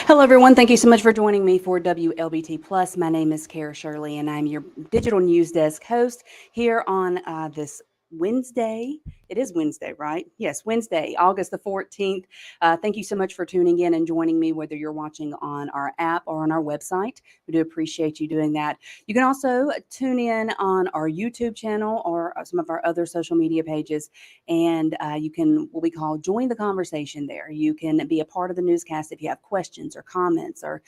Hello, everyone. Thank you so much for joining me for WLBT Plus. My name is Kara Shirley, and I'm your digital news desk host here on this Wednesday. It is Wednesday, right? Yes, Wednesday, August the 14th. Thank you so much for tuning in and joining me, whether you're watching on our app or on our website. We do appreciate you doing that. You can also tune in on our YouTube channel or some of our other social media pages, and you can, what we call, join the conversation there. You can be a part of the newscast if you have questions or comments or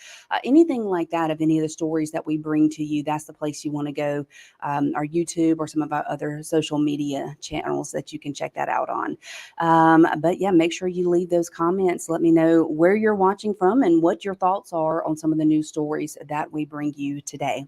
anything like that of any of the stories that we bring to you. That's the place you want to go. Our YouTube or some of our other social media channels that you can check that out on. But yeah, make sure you leave those comments. Let me know where you're watching from and what your thoughts are on some of the news stories that we bring you today.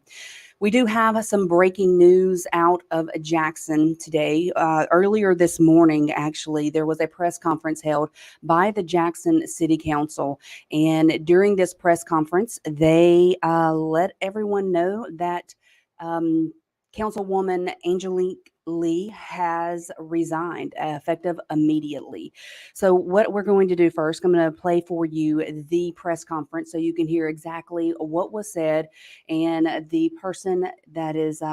We do have some breaking news out of Jackson today. Earlier this morning, actually, there was a press conference held by the Jxn City Council. And during this press conference, they let everyone know that Councilwoman Angelique Lee has resigned effective immediately. So what we're going to do first, I'm going to play for you the press conference so you can hear exactly what was said. And the person that is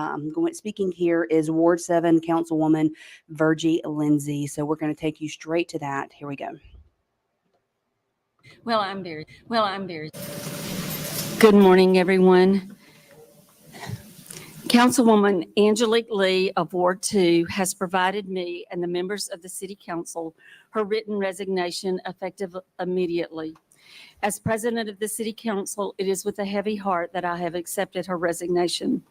speaking here is Ward 7 Councilwoman Virgie Lindsay. So we're going to take you straight to that. Here we go. Well, I'm very. Good morning, everyone. Councilwoman Angelique Lee of Ward 2 has provided me and the members of the City Council her written resignation effective immediately. As President of the City Council, it is with a heavy heart that I have accepted her resignation.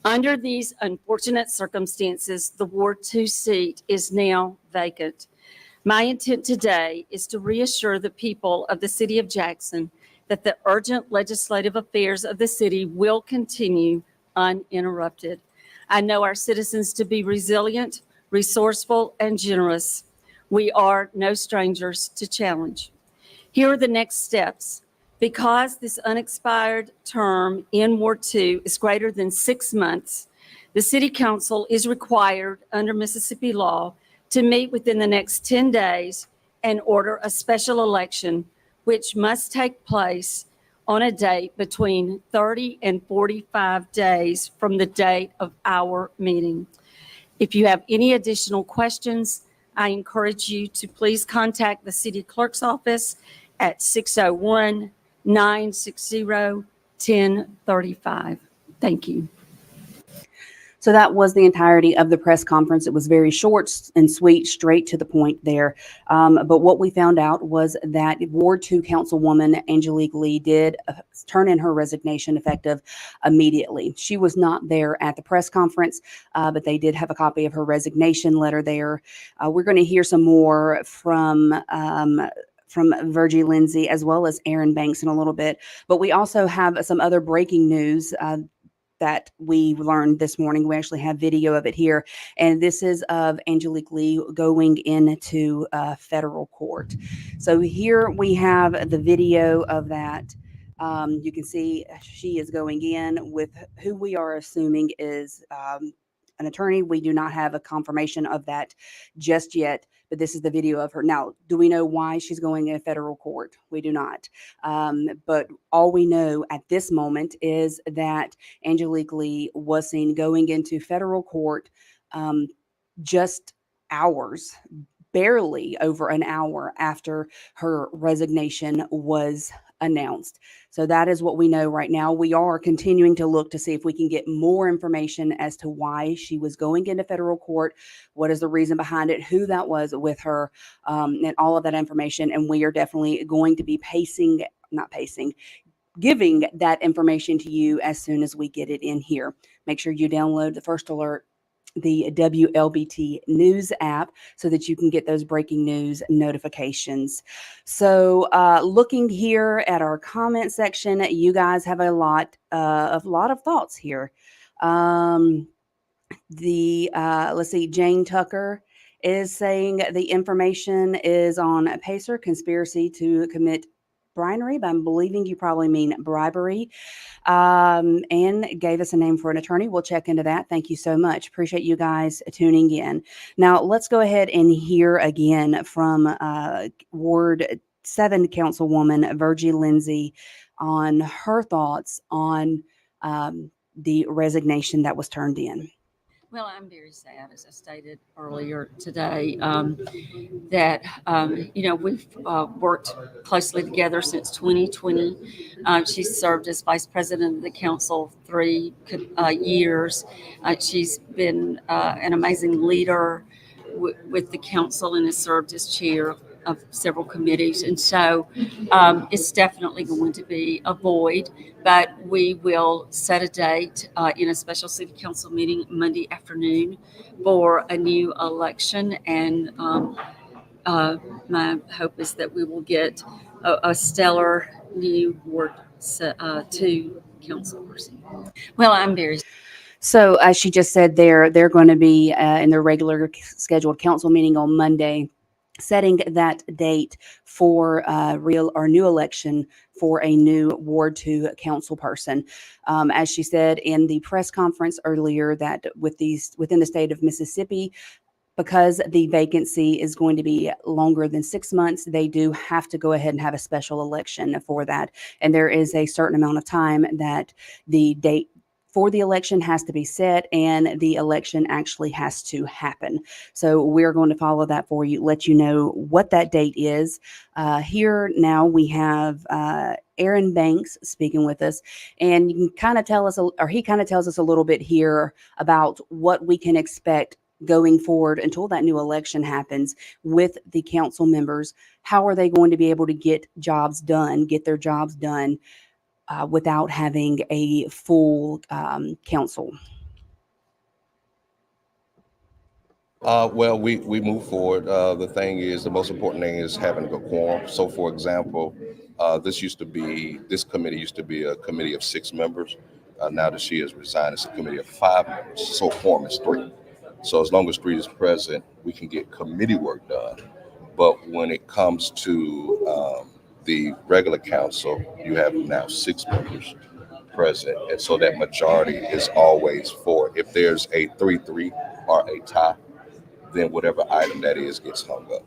Under these unfortunate circumstances, the Ward 2 seat is now vacant. My intent today is to reassure the people of the City of Jackson that the urgent legislative affairs of the city will continue uninterrupted. I know our citizens to be resilient, resourceful, and generous. We are no strangers to challenge. Here are the next steps. Because this unexpired term in Ward 2 is greater than 6 months, the City Council is required under Mississippi law to meet within the next 10 days and order a special election, which must take place on a date between 30 and 45 days from the date of our meeting. If you have any additional questions, I encourage you to please contact the City Clerk's office at 601-960-1035. Thank you. So that was the entirety of the press conference. It was very short and sweet, straight to the point there. But what we found out was that Ward 2 Councilwoman Angelique Lee did turn in her resignation effective immediately. She was not there at the press conference, but they did have a copy of her resignation letter there. We're going to hear some more from Virgie Lindsay as well as Aaron Banks in a little bit. But we also have some other breaking news that we learned this morning. We actually have video of it here. And this is of Angelique Lee going into federal court. So here we have the video of that. You can see she is going in with who we are assuming is an attorney. We do not have a confirmation of that just yet, but this is the video of her. Now, do we know why she's going in federal court? We do not. But all we know at this moment is that Angelique Lee was seen going into federal court just hours, barely over an hour after her resignation was announced. So that is what we know right now. We are continuing to look to see if we can get more information as to why she was going into federal court, what is the reason behind it, who that was with her, and all of that information. And we are definitely going to be giving that information to you as soon as we get it in here. Make sure you download the First Alert, the WLBT News app, so that you can get those breaking news notifications. So looking here at our comment section, you guys have a lot of thoughts here. Let's see, Jane Tucker is saying the information is on Pacer conspiracy to commit bribery, but I'm believing you probably mean bribery, and gave us a name for an attorney. We'll check into that. Thank you so much. Appreciate you guys tuning in. Now, let's go ahead and hear again from Ward Councilwoman Virgie Lindsay on her thoughts on the resignation that was turned in. Well, I'm very sad, as I stated earlier today, that, we've worked closely together since 2020. She's served as vice president of the council 3 years. She's been an amazing leader with the council and has served as chair of several committees. And so it's definitely going to be a void, but we will set a date in a special city council meeting Monday afternoon for a new election. And my hope is that we will get a stellar new Ward 2 council person. Well, I'm very So as she just said, they're going to be in their regular scheduled council meeting on Monday, setting that date for real or new election for a new Ward 2 council person. As she said in the press conference earlier, that within the state of Mississippi, because the vacancy is going to be longer than 6 months, they do have to go ahead and have a special election for that. And there is a certain amount of time that the date for the election has to be set and the election actually has to happen. So we're going to follow that for you, let you know what that date is. Here now we have Aaron Banks speaking with us, and you can kind of tell us, or he kind of tells us a little bit here about what we can expect going forward until that new election happens with the council members. How are they going to be able to get their jobs done without having a full council? Well, we move forward. The most important thing is having a good quorum. So, for example, this committee used to be a committee of 6 members. Now that she has resigned, it's a committee of 5 members. So, quorum is 3. So, as long as 3 is present, we can get committee work done. But when it comes to the regular council, you have now 6 members present, and so that majority is always 4. If there's a 3-3 or a tie, then whatever item that is gets hung up.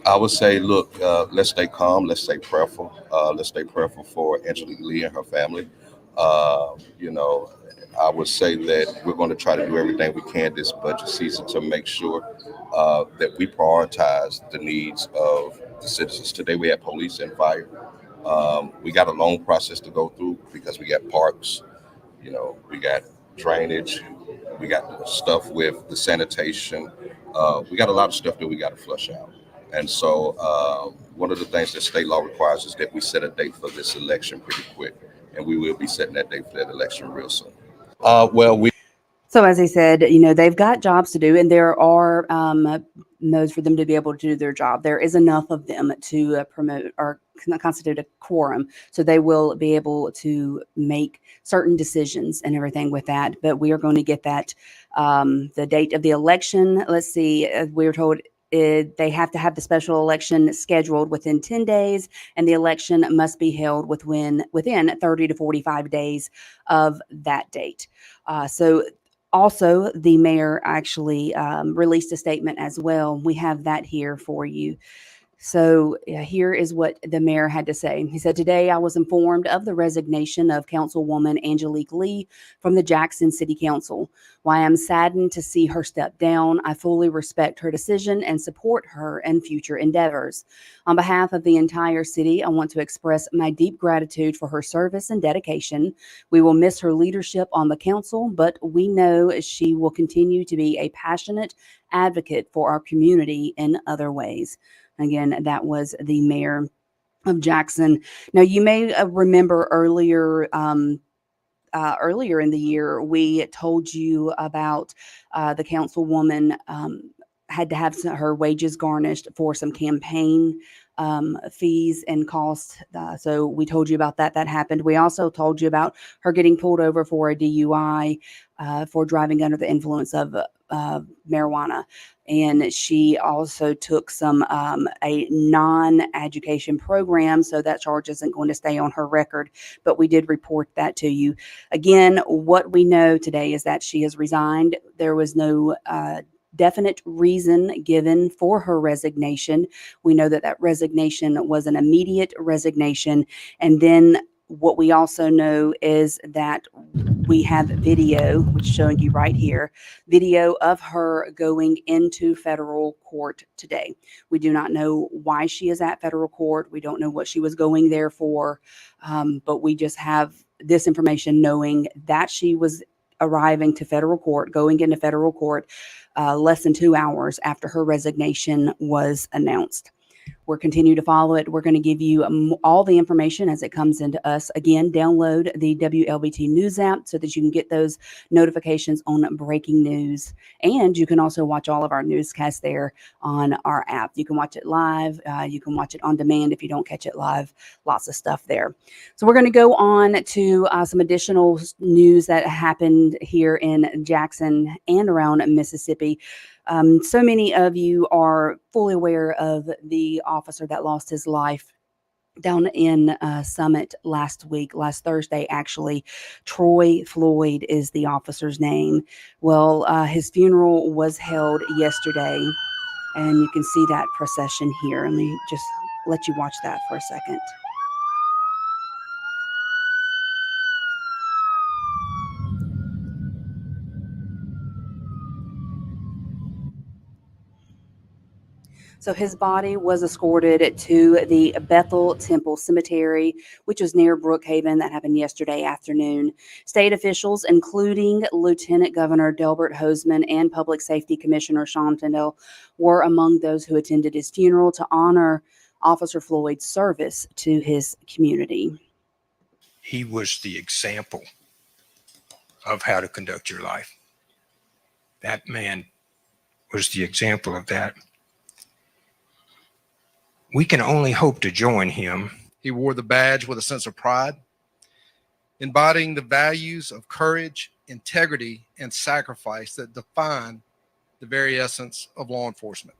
I would say, look, let's stay calm. Let's stay prayerful. Let's stay prayerful for Angelique Lee and her family. Uh, you know, I would say that we're going to try to do everything we can this budget season to make sure that we prioritize the needs of the citizens. Today we have police and fire. We got a long process to go through because we got parks, we got drainage, we got the stuff with the sanitation. We got a lot of stuff that we got to flush out. And so one of the things that state law requires is that we set a date for this election pretty quick. And we will be setting that date for that election real soon. Well, we So as I said, they've got jobs to do, and there are modes for them to be able to do their job. There is enough of them to promote or constitute a quorum, so they will be able to make certain decisions and everything with that. But we are going to get that the date of the election. Let's see, we were told they have to have the special election scheduled within 10 days, and the election must be held within 30 to 45 days of that date. So also, the mayor actually released a statement as well. We have that here for you. So here is what the mayor had to say. He said, "Today I was informed of the resignation of Councilwoman Angelique Lee from the Jxn City Council. While I am saddened to see her step down, I fully respect her decision and support her in future endeavors. On behalf of the entire city, I want to express my deep gratitude for her service and dedication. We will miss her leadership on the council, but we know she will continue to be a passionate advocate for our community in other ways." Again, that was the mayor of Jxn. Now, you may remember earlier in the year, we told you about the councilwoman had to have her wages garnished for some campaign fees and costs. So we told you about that. That happened. We also told you about her getting pulled over for a DUI for driving under the influence of marijuana. And she also took a non-education program, so that charge isn't going to stay on her record. But we did report that to you. Again, what we know today is that she has resigned. There was no definite reason given for her resignation. We know that that resignation was an immediate resignation. And then what we also know is that we have video, which is showing you right here, video of her going into federal court today. We do not know why she is at federal court. We don't know what she was going there for, but we just have this information knowing that she was arriving to federal court, going into federal court less than 2 hours after her resignation was announced. We're continue to follow it. We're going to give you all the information as it comes into us. Again, download the Wlbt News app so that you can get those notifications on breaking news. And you can also watch all of our newscasts there on our app. You can watch it live. You can watch it on demand if you don't catch it live. Lots of stuff there. So we're going to go on to some additional news that happened here in Jackson and around Mississippi. So many of you are fully aware of the officer that lost his life down in Summit last Thursday, actually. Troy Floyd is the officer's name. Well, his funeral was held yesterday, and you can see that procession here. Let me just let you watch that for a second. So his body was escorted to the Bethel Temple Cemetery, which was near Brookhaven. That happened yesterday afternoon. State officials, including Lieutenant Governor Delbert Hosemann and Public Safety Commissioner Sean Tindell, were among those who attended his funeral to honor Officer Floyd's service to his community. He was the example of how to conduct your life. That man was the example of that. We can only hope to join him. He wore the badge with a sense of pride, embodying the values of courage, integrity, and sacrifice that define the very essence of law enforcement.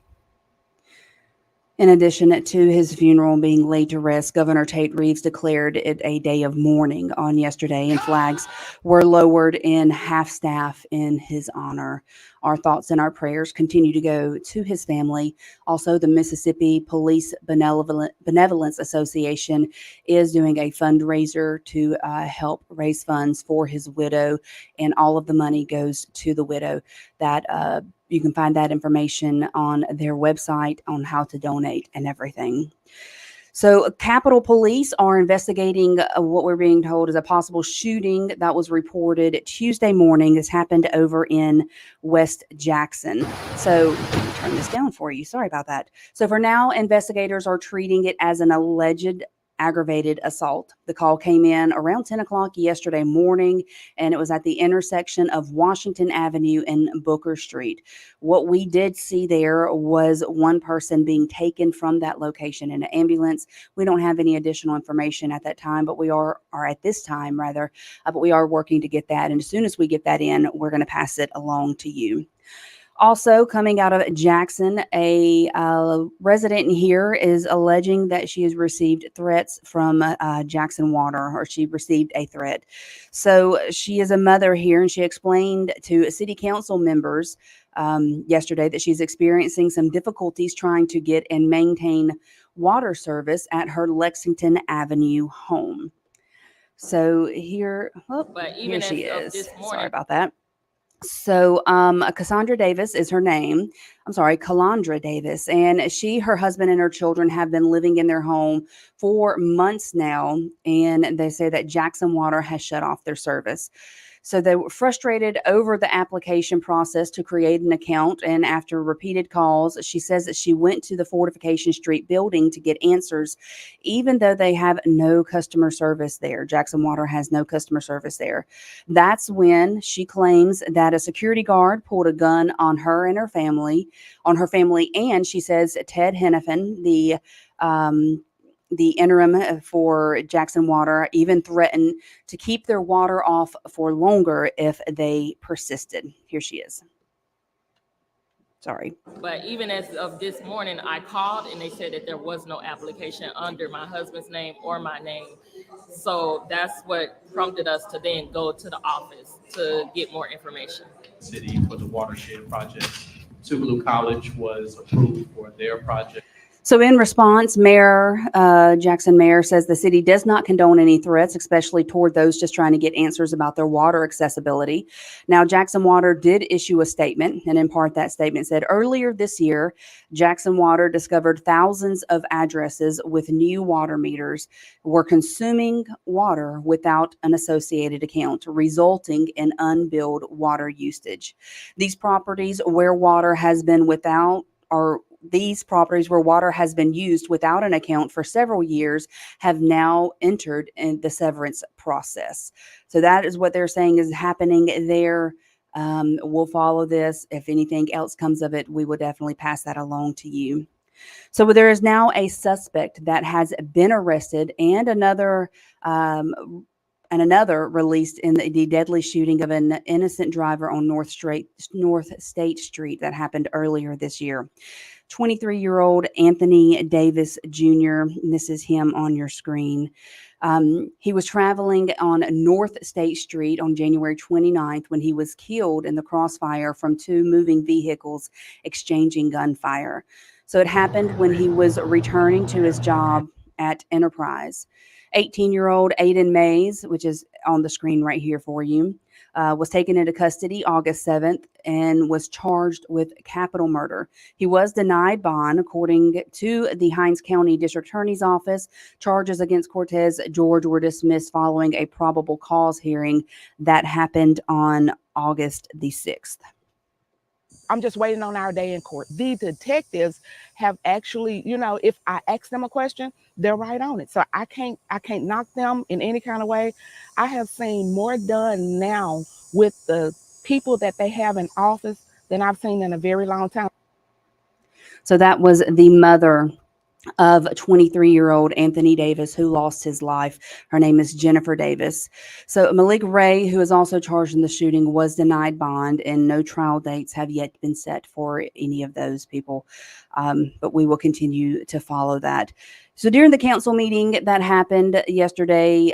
In addition to his funeral being laid to rest, Governor Tate Reeves declared it a day of mourning on yesterday, and flags were lowered in half-staff in his honor. Our thoughts and our prayers continue to go to his family. Also, the Mississippi Police Benevolence Association is doing a fundraiser to help raise funds for his widow, and all of the money goes to the widow. That you can find that information on their website on how to donate and everything. So Capitol Police are investigating what we're being told is a possible shooting that was reported Tuesday morning. This happened over in West Jackson. So let me turn this down for you. Sorry about that. So for now, investigators are treating it as an alleged aggravated assault. The call came in around 10 o'clock yesterday morning, and it was at the intersection of Washington Avenue and Booker Street. What we did see there was one person being taken from that location in an ambulance. We don't have any additional information at that time, but we are at this time rather, but we are working to get that. And as soon as we get that in, we're going to pass it along to you. Also, coming out of Jackson, a resident here is alleging that she has received threats from Jackson Water, or she received a threat. So she is a mother here, and she explained to city council members yesterday that she's experiencing some difficulties trying to get and maintain water service at her Lexington Avenue home. So here, here she is. Sorry about that. So Cassandra Davis is her name. Calandra Davis. And her husband, and her children have been living in their home for months now. And they say that Jackson Water has shut off their service. So they were frustrated over the application process to create an account. And after repeated calls, she says that she went to the Fortification Street building to get answers, even though they have no customer service there. Jackson Water has no customer service there. That's when she claims that a security guard pulled a gun on her and her family, and she says Ted Hennepin, the interim for Jackson Water, even threatened to keep their water off for longer if they persisted. Here she is. Sorry. But even as of this morning, I called and they said that there was no application under my husband's name or my name. So that's what prompted us to then go to the office to get more information. City for the watershed project. Tougaloo College was approved for their project. So in response, Jackson Mayor says the city does not condone any threats, especially toward those just trying to get answers about their water accessibility. Now, Jackson Water did issue a statement, and in part that statement said, earlier this year, Jackson Water discovered thousands of addresses with new water meters were consuming water without an associated account, resulting in unbilled water usage. These properties where water has been used without an account for several years have now entered in the severance process. So that is what they're saying is happening there. We'll follow this. If anything else comes of it, we will definitely pass that along to you. So there is now a suspect that has been arrested and another released in the deadly shooting of an innocent driver on North State Street that happened earlier this year. 23-year-old Anthony Davis Jr., and this is him on your screen. He was traveling on North State Street on January 29th when he was killed in the crossfire from two moving vehicles exchanging gunfire. So it happened when he was returning to his job at Enterprise. 18-year-old Aiden Mays, which is on the screen right here for you, was taken into custody August 7th and was charged with capital murder. He was denied bond, according to the Hinds County District Attorney's Office. Charges against Cortez George were dismissed following a probable cause hearing that happened on August the 6th. I'm just waiting on our day in court. The detectives have actually, if I ask them a question, they're right on it. So I can't knock them in any kind of way. I have seen more done now with the people that they have in office than I've seen in a very long time. So that was the mother of 23-year-old Anthony Davis, who lost his life. Her name is Jennifer Davis. So Malik Ray, who is also charged in the shooting, was denied bond, and no trial dates have yet been set for any of those people. But we will continue to follow that. So during the council meeting that happened yesterday,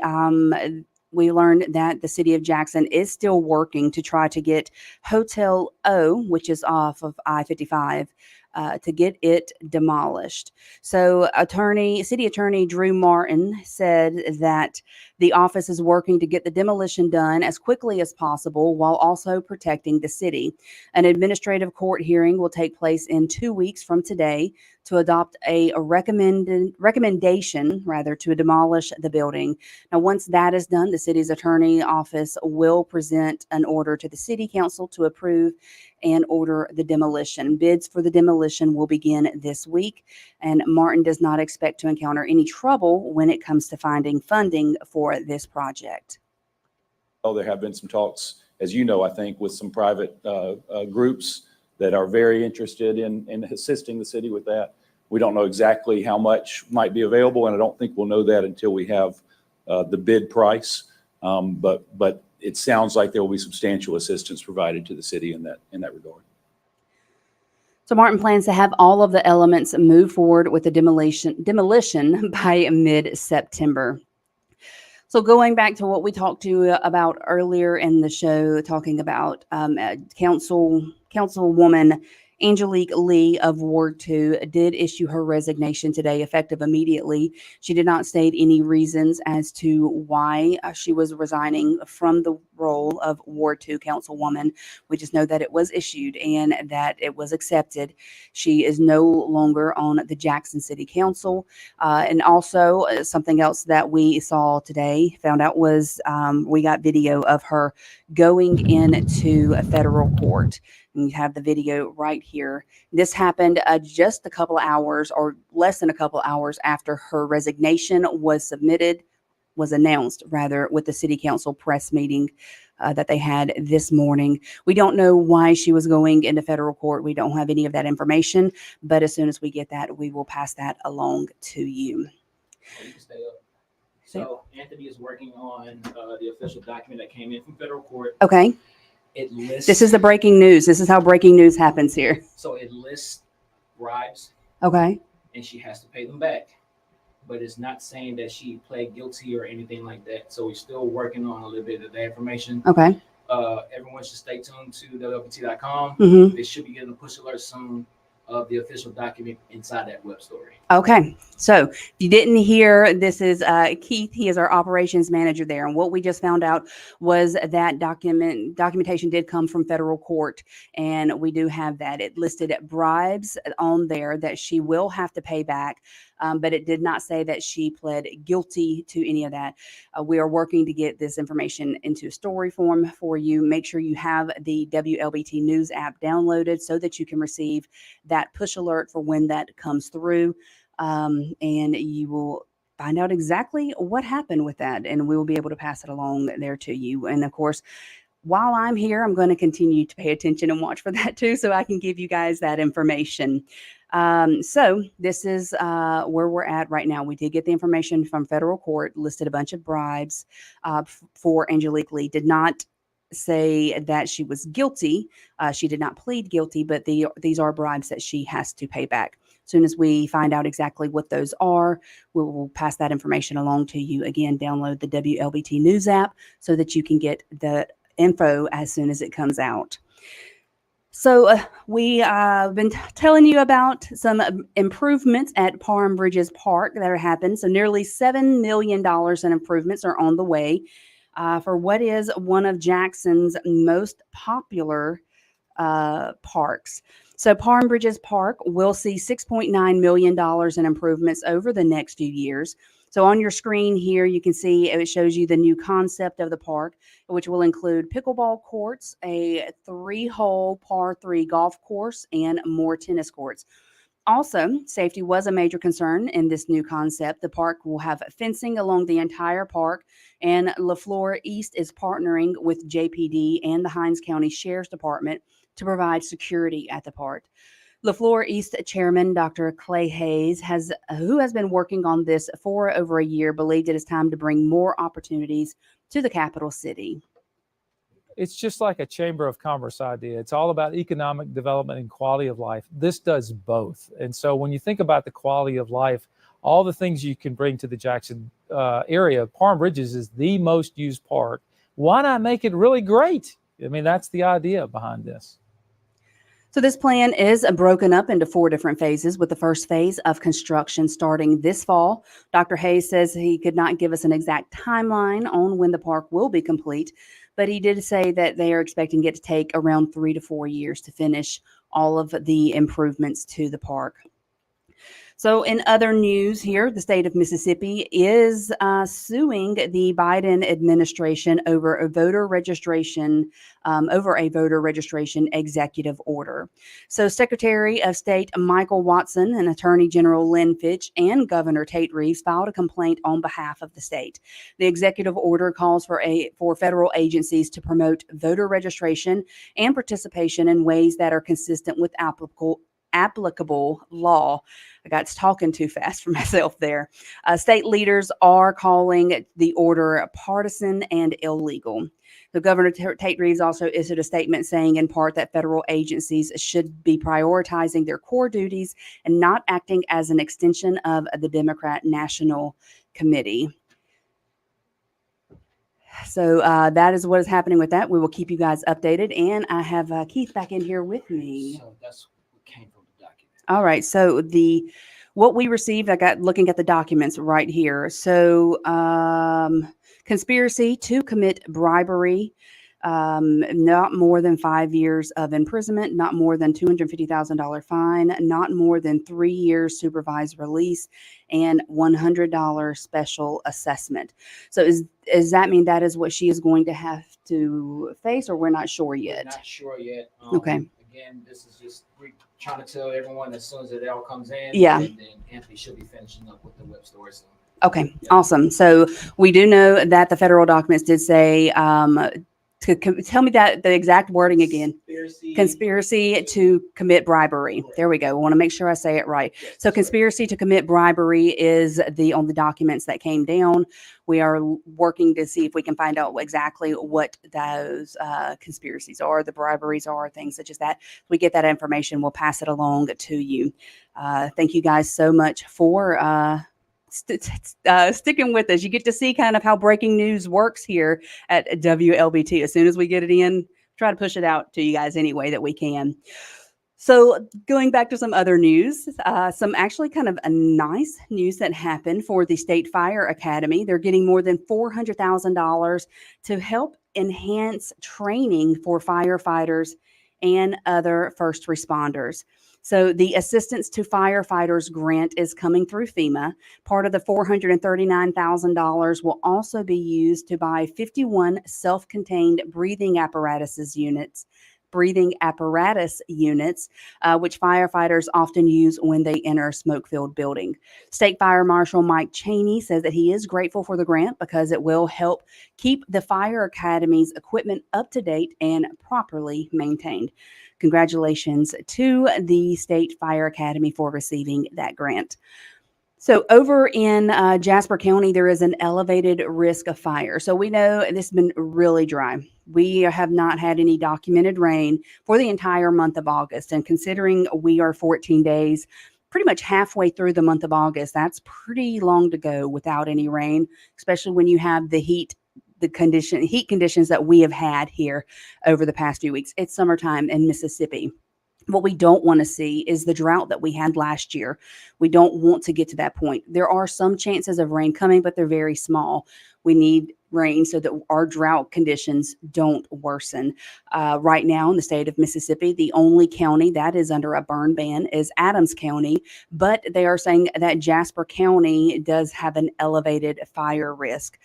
we learned that the city of Jackson is still working to try to get Hotel O, which is off of I-55, to get it demolished. So City Attorney Drew Martin said that the office is working to get the demolition done as quickly as possible while also protecting the city. An administrative court hearing will take place in 2 weeks from today to adopt a recommendation to demolish the building. Now, once that is done, the city's attorney office will present an order to the city council to approve and order the demolition. Bids for the demolition will begin this week, and Martin does not expect to encounter any trouble when it comes to finding funding for this project. Well, there have been some talks, as you know, I think, with some private groups that are very interested in assisting the city with that. We don't know exactly how much might be available, and I don't think we'll know that until we have the bid price. But it sounds like there will be substantial assistance provided to the city in that regard. So Martin plans to have all of the elements move forward with the demolition by mid-September. So going back to what we talked to you about earlier in the show, talking about Councilwoman Angelique Lee of Ward 2 did issue her resignation today, effective immediately. She did not state any reasons as to why she was resigning from the role of Ward 2 Councilwoman. We just know that it was issued and that it was accepted. She is no longer on the Jxn City Council. And also something else that we saw today, found out, was we got video of her going into a federal court. And you have the video right here. This happened just a couple of hours, or less than a couple of hours, after her resignation was announced with the city council press meeting that they had this morning. We don't know why she was going into federal court. We don't have any of that information, but as soon as we get that, we will pass that along to you. You can stay up. So Anthony is working on the official document that came in from federal court. Okay. It lists. This is the breaking news. This is how breaking news happens here. So it lists bribes. Okay. And she has to pay them back. But it's not saying that she pled guilty or anything like that. So we're still working on a little bit of that information. Okay. Everyone should stay tuned to wlbt.com. Mhm. They should be getting a push alert soon of the official document inside that web story. Okay, so if you didn't hear, this is Keith. He is our operations manager there, and what we just found out was that documentation did come from federal court, and we do have that. It listed bribes on there that she will have to pay back, but it did not say that she pled guilty to any of that. We are working to get this information into story form for you. Make sure you have the WLBT News app downloaded so that you can receive that push alert for when that comes through. And you will find out exactly what happened with that, and we will be able to pass it along there to you. And of course, while I'm here, I'm going to continue to pay attention and watch for that too, so I can give you guys that information. So this is where we're at right now. We did get the information from federal court, listed a bunch of bribes for Angelique Lee. Did not say that she was guilty. She did not plead guilty, but these are bribes that she has to pay back. As soon as we find out exactly what those are, we will pass that information along to you. Again, download the WLBT News app so that you can get the info as soon as it comes out. So we have been telling you about some improvements at Palm Bridges Park that are happening. So nearly $7 million in improvements are on the way for what is one of Jackson's most popular parks. So Palm Bridges Park will see $6.9 million in improvements over the next few years. So on your screen here, you can see it shows you the new concept of the park, which will include pickleball courts, a 3-hole par 3 golf course, and more tennis courts. Also, safety was a major concern in this new concept. The park will have fencing along the entire park, and LaFleur East is partnering with JPD and the Hinds County Sheriff's Department to provide security at the park. LaFleur East Chairman Dr. Clay Hayes, who has been working on this for over a year, believed it is time to bring more opportunities to the capital city. It's just like a Chamber of Commerce idea. It's all about economic development and quality of life. This does both. And so when you think about the quality of life, all the things you can bring to the Jackson area, Palm Bridges is the most used park. Why not make it really great? I mean, that's the idea behind this. So this plan is broken up into 4 different phases, with the first phase of construction starting this fall. Dr. Hayes says he could not give us an exact timeline on when the park will be complete, but he did say that they are expecting it to take around 3 to 4 years to finish all of the improvements to the park. So in other news here, the state of Mississippi is suing the Biden administration over a voter registration executive order. So Secretary of State Michael Watson and Attorney General Lynn Fitch and Governor Tate Reeves filed a complaint on behalf of the state. The executive order calls for federal agencies to promote voter registration and participation in ways that are consistent with applicable law. I got talking too fast for myself there. State leaders are calling the order partisan and illegal. So Governor Tate Reeves also issued a statement saying in part that federal agencies should be prioritizing their core duties and not acting as an extension of the Democrat National Committee. So that is what is happening with that. We will keep you guys updated. And I have Keith back in here with me. So that's what came from the document. All right. So what we received, I got looking at the documents right here. So conspiracy to commit bribery, not more than 5 years of imprisonment, not more than $250,000 fine, not more than 3 years supervised release, and $100 special assessment. So does that mean that is what she is going to have to face, or we're not sure yet? We're not sure yet. Okay. Again, this is just we're trying to tell everyone as soon as it all comes in. Yeah. And then Anthony should be finishing up with the web story soon. Okay, awesome. So we do know that the federal documents did say, tell me that the exact wording again. Conspiracy to commit bribery. There we go. I want to make sure I say it right. So conspiracy to commit bribery is on the documents that came down. We are working to see if we can find out exactly what those conspiracies are, the briberies are, things such as that. If we get that information, we'll pass it along to you. Thank you guys so much for sticking with us. You get to see kind of how breaking news works here at WLBT. As soon as we get it in, try to push it out to you guys any way that we can. So going back to some other news, some actually kind of a nice news that happened for the State Fire Academy. They're getting more than $400,000 to help enhance training for firefighters and other first responders. So the Assistance to Firefighters grant is coming through FEMA. Part of the $439,000 will also be used to buy 51 self-contained breathing apparatus units, which firefighters often use when they enter a smoke-filled building. State Fire Marshal Mike Cheney says that he is grateful for the grant because it will help keep the Fire Academy's equipment up to date and properly maintained. Congratulations to the State Fire Academy for receiving that grant. So over in Jasper County, there is an elevated risk of fire. So we know this has been really dry. We have not had any documented rain for the entire month of August. And considering we are 14 days, pretty much halfway through the month of August, that's pretty long to go without any rain, especially when you have the heat conditions that we have had here over the past few weeks. It's summertime in Mississippi. What we don't want to see is the drought that we had last year. We don't want to get to that point. There are some chances of rain coming, but they're very small. We need rain so that our drought conditions don't worsen. Right now in the state of Mississippi, the only county that is under a burn ban is Adams County, but they are saying that Jasper County does have an elevated fire risk.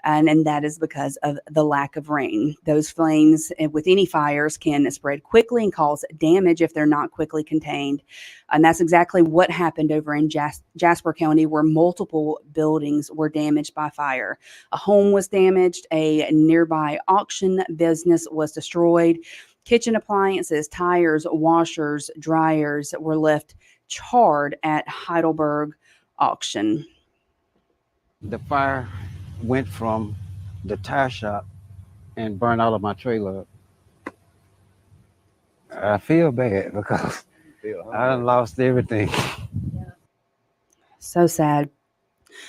And that is because of the lack of rain. Those flames with any fires can spread quickly and cause damage if they're not quickly contained. And that's exactly what happened over in Jasper County, where multiple buildings were damaged by fire. A home was damaged, a nearby auction business was destroyed, kitchen appliances, tires, washers, dryers were left charred at Heidelberg auction. The fire went from the tire shop and burned all of my trailer. I feel bad because I done lost everything. So sad.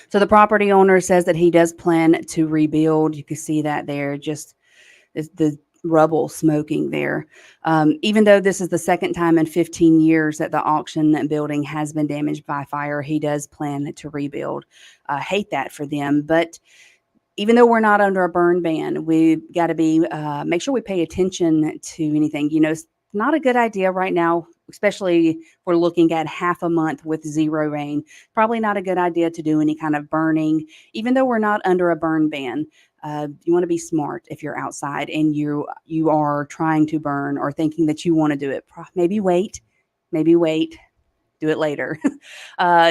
So the property owner says that he does plan to rebuild. You can see that there, just the rubble smoking there. Even though this is the second time in 15 years that the auction building has been damaged by fire, he does plan to rebuild. I hate that for them, but even though we're not under a burn ban, we've got to be make sure we pay attention to anything. You know, it's not a good idea right now, especially if we're looking at half a month with zero rain. Probably not a good idea to do any kind of burning, even though we're not under a burn ban. You want to be smart if you're outside and you are trying to burn or thinking that you want to do it. Maybe wait. Do it later.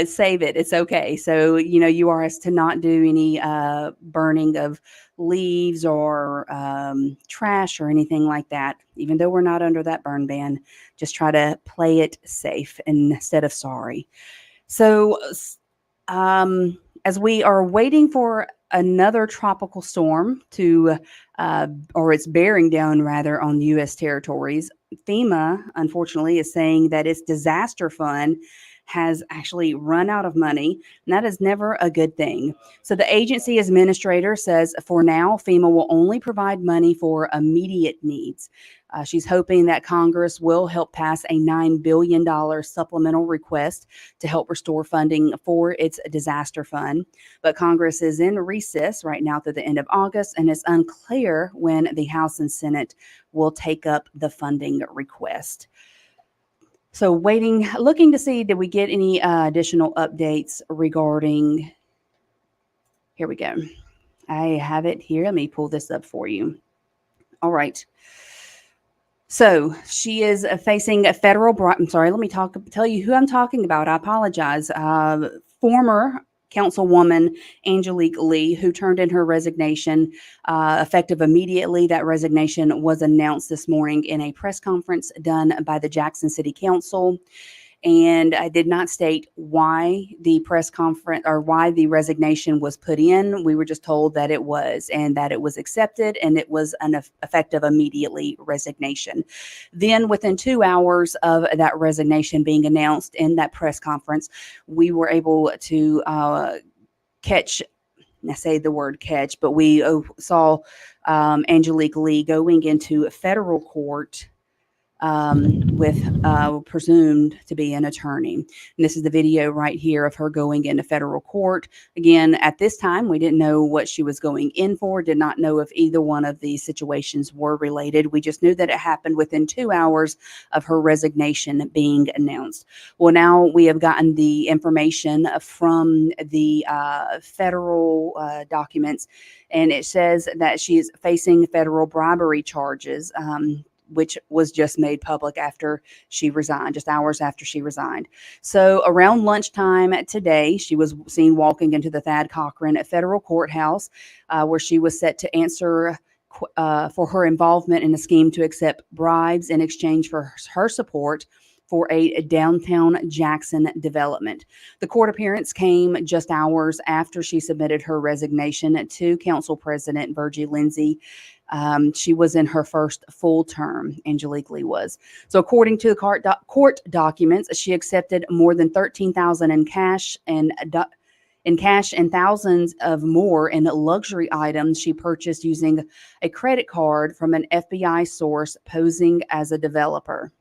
Save it. It's okay. So, you know, you are asked to not do any burning of leaves or trash or anything like that. Even though we're not under that burn ban, just try to play it safe instead of sorry. So, as we are waiting for another tropical storm to, or it's bearing down rather on U.S. territories, FEMA, unfortunately, is saying that its disaster fund has actually run out of money, and that is never a good thing. So the agency administrator says for now, FEMA will only provide money for immediate needs. She's hoping that Congress will help pass a $9 billion supplemental request to help restore funding for its disaster fund. But Congress is in recess right now through the end of August, and it's unclear when the House and Senate will take up the funding request. So looking to see, did we get any additional updates regarding, here we go. I have it here. Let me pull this up for you. All right. So she is facing a federal I'm sorry, let me tell you who I'm talking about. I apologize. Former Councilwoman Angelique Lee, who turned in her resignation effective immediately. That resignation was announced this morning in a press conference done by the Jxn City Council. And I did not state why the press conference or why the resignation was put in. We were just told that it was, and that it was accepted, and it was an effective immediately resignation. Then within 2 hours of that resignation being announced in that press conference, we were able to catch, I say the word catch, but we saw Angelique Lee going into federal court with presumed to be an attorney. And this is the video right here of her going into federal court. Again, at this time, we didn't know what she was going in for, did not know if either one of these situations were related. We just knew that it happened within 2 hours of her resignation being announced. Well, now we have gotten the information from the federal documents, and it says that she is facing federal bribery charges, which was just made public after she resigned, just hours after she resigned. So around lunchtime today, she was seen walking into the Thad Cochran Federal Courthouse, where she was set to answer for her involvement in a scheme to accept bribes in exchange for her support for a downtown Jxn development. The court appearance came just hours after she submitted her resignation to Council President Virgie Lindsay. She was in her first full term, Angelique Lee was. So according to the court documents, she accepted more than $13,000 in cash and thousands of more in luxury items she purchased using a credit card from an FBI source posing as a developer.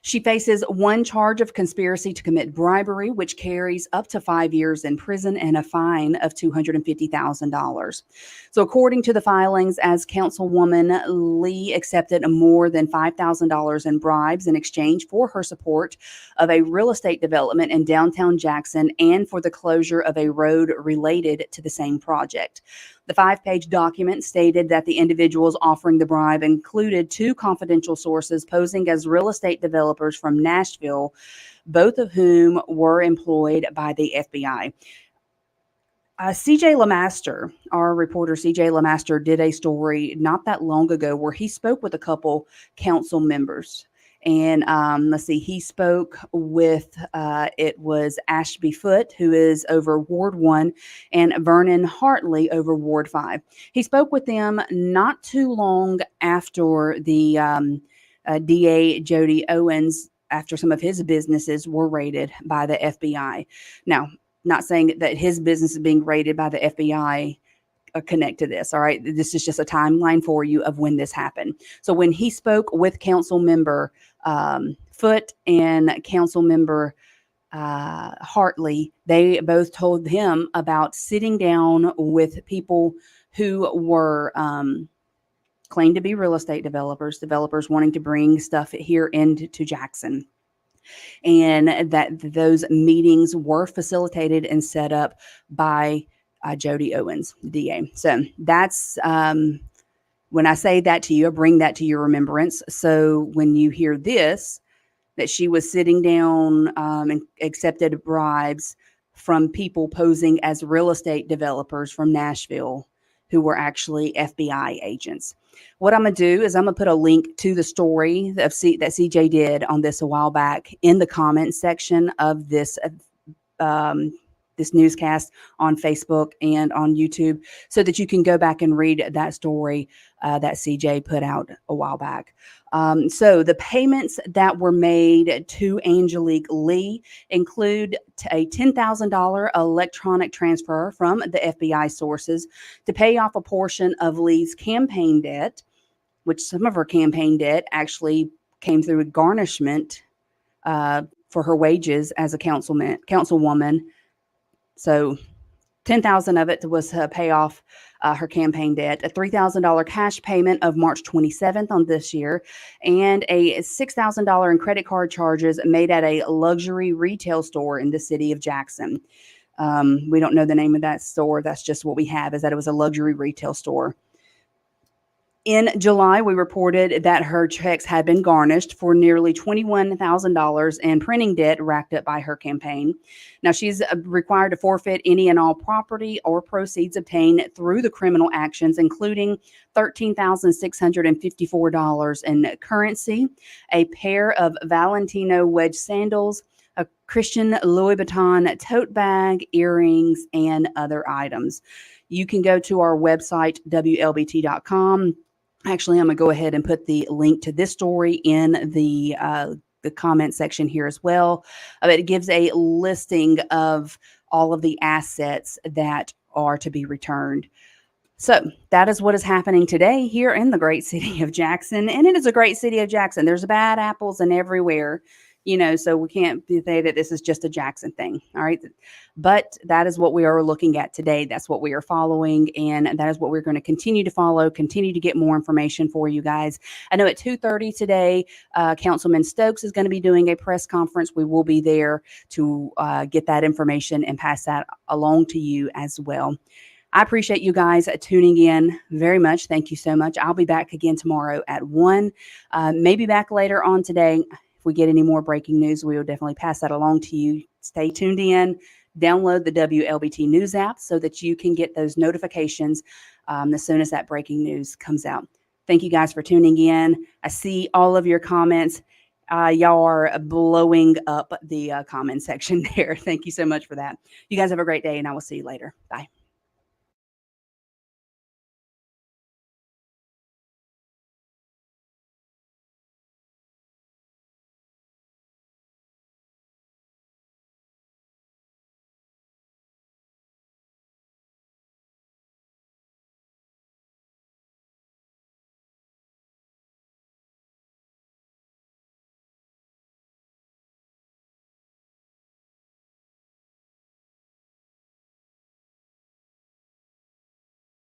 She faces one charge of conspiracy to commit bribery, which carries up to 5 years in prison and a fine of $250,000. So according to the filings, as Councilwoman, Lee accepted more than $5,000 in bribes in exchange for her support of a real estate development in downtown Jxn and for the closure of a road related to the same project. The 5-page document stated that the individuals offering the bribe included 2 confidential sources posing as real estate developers from Nashville, both of whom were employed by the FBI. CJ LeMaster, our reporter CJ LeMaster, did a story not that long ago where he spoke with a couple council members. And let's see, he spoke with, it was Ashby Foote, who is over Ward 1, and Vernon Hartley over Ward 5. He spoke with them not too long after the DA Jody Owens, after some of his businesses were raided by the FBI. Now, not saying that his business is being raided by the FBI connect to this. All right. This is just a timeline for you of when this happened. So when he spoke with Council Member Foote and Council Member Hartley, they both told him about sitting down with people who were claimed to be real estate developers wanting to bring stuff here into Jxn. And that those meetings were facilitated and set up by Jody Owens, the DA. So that's when I say that to you, I bring that to your remembrance. So when you hear this, that she was sitting down and accepted bribes from people posing as real estate developers from Nashville who were actually FBI agents. What I'm going to do is I'm going to put a link to the story of that CJ did on this a while back in the comments section of this this newscast on Facebook and on YouTube, so that you can go back and read that story that CJ put out a while back. So the payments that were made to Angelique Lee include a $10,000 electronic transfer from the FBI sources to pay off a portion of Lee's campaign debt, which some of her campaign debt actually came through a garnishment for her wages as a councilwoman. So $10,000 of it was to pay off her campaign debt, a $3,000 cash payment of March 27th on this year, and a $6,000 in credit card charges made at a luxury retail store in the city of Jxn. We don't know the name of that store. That's just what we have, is that it was a luxury retail store. In July, we reported that her checks had been garnished for nearly $21,000 in printing debt racked up by her campaign. Now, she's required to forfeit any and all property or proceeds obtained through the criminal actions, including $13,654 in currency, a pair of Valentino wedge sandals, a Christian Louis Vuitton tote bag, earrings, and other items. You can go to our website, Wlbt.com. Actually, I'm going to go ahead and put the link to this story in the the comment section here as well. It gives a listing of all of the assets that are to be returned. So that is what is happening today here in the great city of Jackson. And it is a great city of Jackson. There's bad apples and everywhere, so we can't say that this is just a Jackson thing. All right. But that is what we are looking at today. That's what we are following. And that is what we're going to continue to follow, continue to get more information for you guys. I know at 2:30 today, Councilman Stokes is going to be doing a press conference. We will be there to get that information and pass that along to you as well. I appreciate you guys tuning in very much. Thank you so much. I'll be back again tomorrow at 1, maybe back later on today. If we get any more breaking news, we will definitely pass that along to you. Stay tuned in. Download the WLBT News app so that you can get those notifications as soon as that breaking news comes out. Thank you guys for tuning in. I see all of your comments. Y'all are blowing up the comment section there. Thank you so much for that. You guys have a great day, and I will see you later. Bye.